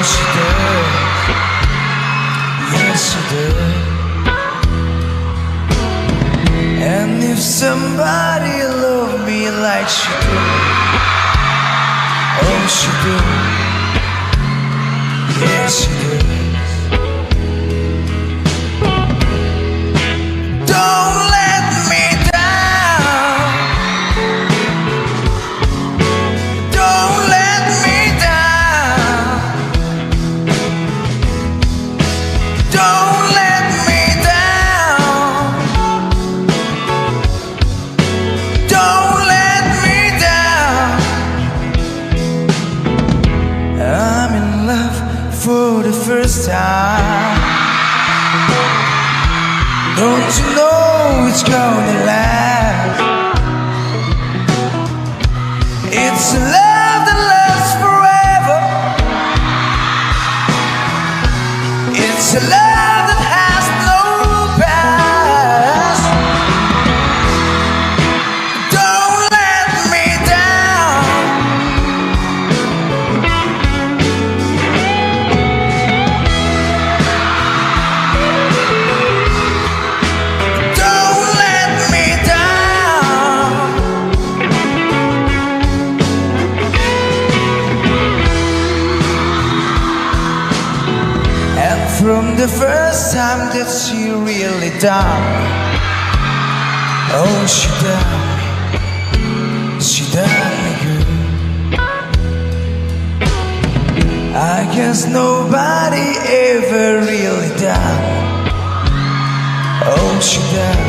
she does. Yes, she does. And if somebody loved me like she does, oh, she does. Yes, she does. Don't let me down. Don't let me down. Don't let me down. Don't let me down. I'm in love for the first time. Don't you know it's gonna last? It's a love that lasts forever. It's a love that has no past. Don't let me down. Don't let me down. And from the first time that she really done, oh, she done me good. I guess nobody ever really done, oh, she done